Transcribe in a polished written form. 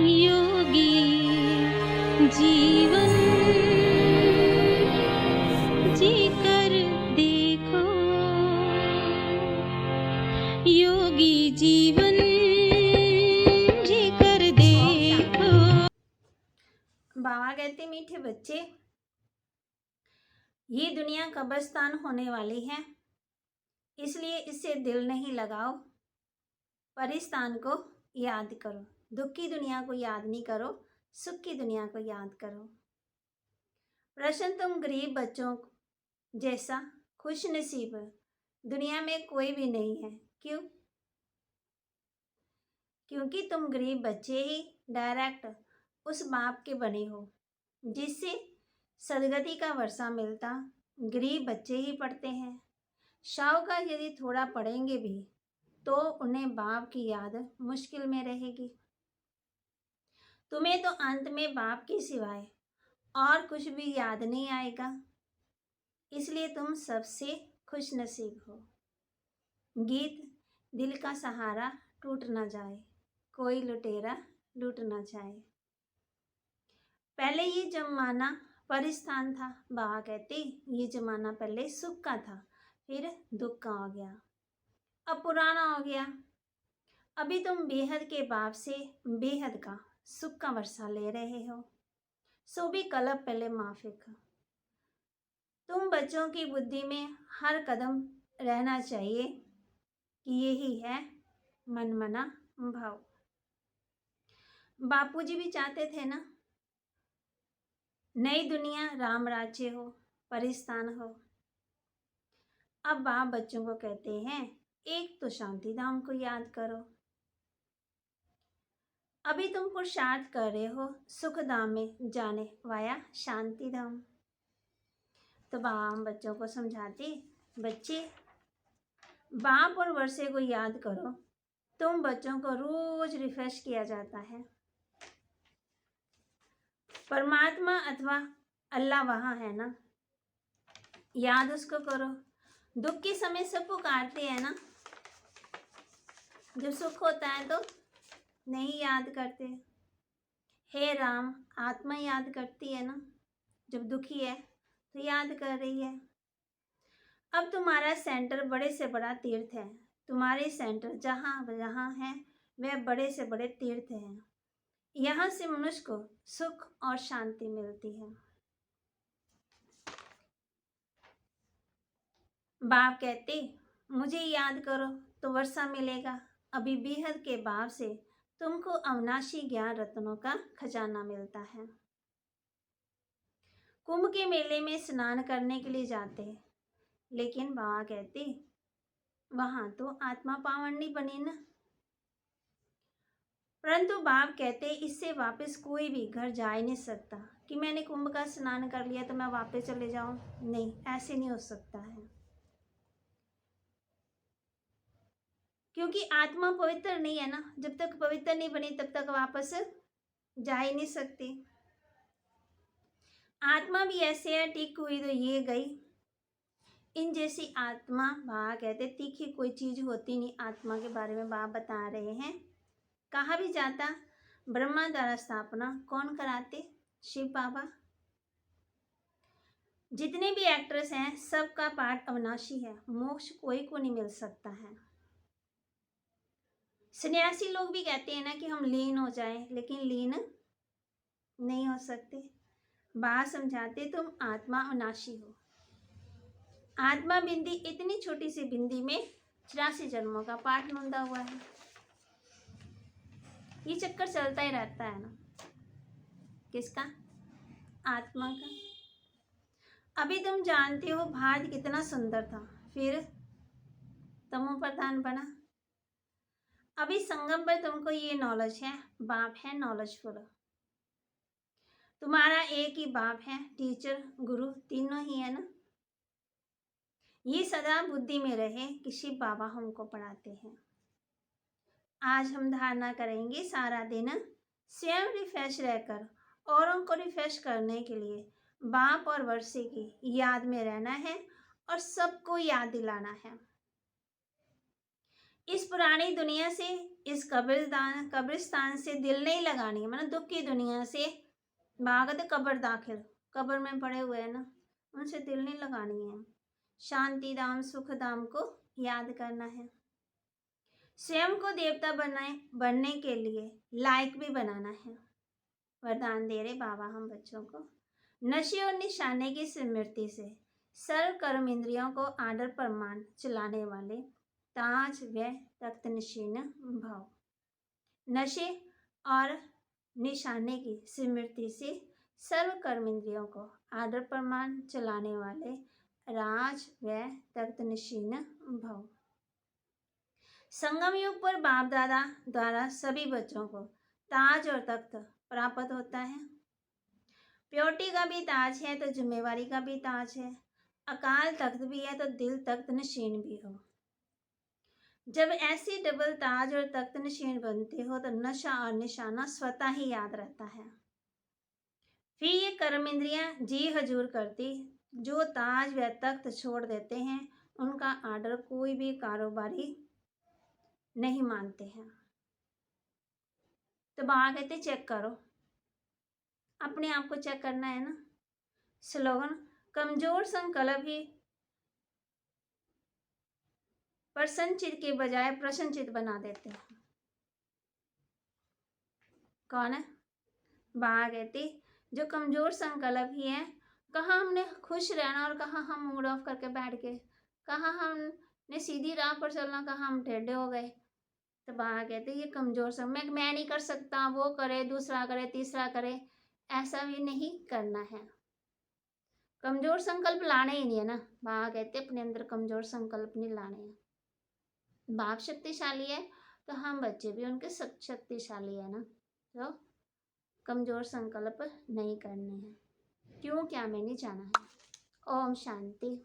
योगी जीवन जी कर देखो, योगी जीवन जी कर देखो। बाबा कहते मीठे बच्चे, ये दुनिया कब्रिस्तान होने वाली है, इसलिए इससे दिल नहीं लगाओ। परिस्तान को याद करो, दुख की दुनिया को याद नहीं करो, सुख की दुनिया को याद करो। प्रश्न तुम गरीब बच्चों जैसा खुश नसीब दुनिया में कोई भी नहीं है। क्यों? क्योंकि तुम गरीब बच्चे ही डायरेक्ट उस बाप के बने हो जिससे सदगति का वर्षा मिलता गरीब बच्चे ही पढ़ते हैं। शाहूकार यदि थोड़ा पढ़ेंगे भी तो उन्हें बाप की याद मुश्किल में रहेगी। तुम्हें तो अंत में बाप के सिवाय और कुछ भी याद नहीं आएगा, इसलिए तुम सबसे खुश नसीब हो। गीत दिल का सहारा टूट ना जाए, कोई लुटेरा लूट ना जाए। पहले ये जमाना परिस्तान था। बाबा कहते ये जमाना पहले सुख का था, फिर दुख का हो गया, अब पुराना हो गया। अभी तुम बेहद के बाप से बेहद का सुख का वर्षा ले रहे हो, सो भी कलब पहले माफिक। तुम बच्चों की बुद्धि में हर कदम रहना चाहिए कि यही है मनमना भाव। बापूजी भी चाहते थे ना, नई दुनिया राम राज्य हो, परिस्तान हो। अब बाप बच्चों को कहते हैं एक तो शांति धाम को याद करो। अभी तुम पुरुषार्थ कर रहे हो सुख धाम में जाने वाया शांति धाम। तो बाबा हम बच्चों को समझाते, बच्चे बाप और वर्षे को याद करो। तुम बच्चों को रोज रिफ्रेश किया जाता है। परमात्मा अथवा अल्लाह वहाँ है ना, याद उसको करो। दुख के समय सब पुकारते हैं ना, जब सुख होता है तो नहीं याद करते। हे राम, आत्मा याद करती है ना, जब दुखी है तो याद कर रही है। अब तुम्हारा सेंटर बड़े से बड़ा तीर्थ है। तुम्हारे सेंटर जहाँ जहाँ है वह बड़े से बड़े तीर्थ हैं। यहाँ से मनुष्य को सुख और शांति मिलती है। बाप कहते मुझे याद करो तो वर्षा मिलेगा। अभी बेहद के बाप से तुमको अविनाशी ज्ञान रत्नों का खजाना मिलता है। कुंभ के मेले में स्नान करने के लिए जाते हैं, लेकिन बाबा कहते वहां तो आत्मा पावन नहीं बनी ना। परंतु बाप कहते इससे वापस कोई भी घर जा ही नहीं सकता कि मैंने कुंभ का स्नान कर लिया तो मैं वापस चले जाऊं। नहीं, ऐसे नहीं हो सकता है, क्योंकि आत्मा पवित्र नहीं है ना। जब तक पवित्र नहीं बनी तब तक वापस जा ही नहीं सकती। आत्मा भी ऐसे है, टिक हुई तो ये गई। इन जैसी आत्मा बाबा कहते तीखी कोई चीज होती नहीं। आत्मा के बारे में बाबा बता रहे हैं। कहा भी जाता ब्रह्मा द्वारा स्थापना कौन कराते? शिव बाबा। जितने भी एक्ट्रेस हैं सबका पाठ अविनाशी है, मोक्ष कोई को नहीं मिल सकता है। सन्यासी लोग भी कहते हैं ना कि हम लीन हो जाएं, लेकिन लीन नहीं हो सकते। बात समझाते तुम आत्मा अविनाशी हो। आत्मा बिंदी इतनी छोटी सी बिंदी में 84 जन्मों का पाठ नोंदा हुआ है। ये चक्कर चलता ही रहता है ना, किसका? आत्मा का। अभी तुम जानते हो भारत कितना सुंदर था, फिर तमो प्रधान बना। अभी संगम पर तुमको ये नॉलेज है, बाप है नॉलेजफुल। तुम्हारा एक ही बाप है, टीचर गुरु तीनों ही है ना। ये सदा बुद्धि में रहे कि शिव बाबा हमको पढ़ाते हैं। आज हम धारणा करेंगे सारा दिन स्वयं रिफ्रेश रहकर औरों को रिफ्रेश करने के लिए बाप और वर्षे की याद में रहना है और सबको याद दिलाना है। इस पुरानी दुनिया से, इस कब्रिस्तान से दिल नहीं लगानी है, मतलब दुख की दुनिया से भागत कब्र दाखिल, कब्र में पड़े हुए हैं ना, उनसे दिल नहीं लगानी है। शांति धाम सुख धाम को याद करना है। स्वयं को देवता बनने के लिए लायक भी बनाना है। वरदान दे रहे बाबा हम बच्चों को। नशे और निशाने की स्मृति से सर्व कर्म इंद्रियों को आदर प्रमाण चलाने वाले ताज व तख्त नशीन भाव। नशे और निशाने की स्मृति से सर्व कर्म इंद्रियों को आदर प्रमाण चलाने वाले राज व तख्त नशीन भाव। संगम युग पर बाप दादा द्वारा सभी बच्चों को ताज और तख्त प्राप्त होता है। प्योरिटी का भी ताज है तो जिम्मेवारी का भी ताज है। अकाल तख्त भी है तो दिल तख्त नशीन भी हो। जब ऐसी डबल ताज और तख्त नशीन बनते हो तो नशा और निशाना स्वतः ही याद रहता है। फिर ये कर्म इंद्रियां जी हजूर करती। जो ताज व तख्त छोड़ देते हैं उनका आर्डर कोई भी कारोबारी नहीं मानते हैं। तो बाबा कहते चेक करो, अपने आप को चेक करना है ना। स्लोगन, कमजोर संकल्प ही प्रसन्नचित के बजाय प्रसन्नचित बना देते हैं। कौन है? बाबा कहती जो कमजोर संकल्प ही है, कहाँ हमने खुश रहना और कहाँ हम मूड ऑफ करके बैठ गए, कहाँ हमने सीधी राह पर चलना, कहाँ हम टेढ़े हो गए। तो बाबा कहते ये कमजोर संकल्प, मैं नहीं कर सकता, वो करे, दूसरा करे, तीसरा करे, ऐसा भी नहीं करना है। कमजोर संकल्प लाने ही नहीं है ना। बाबा कहते अपने अंदर कमजोर संकल्प नहीं लाने हैं। बाप शक्तिशाली है तो हम बच्चे भी उनके शक्तिशाली है ना। तो कमजोर संकल्प नहीं करने हैं। क्यों क्या में नहीं जाना है। ओम शांति।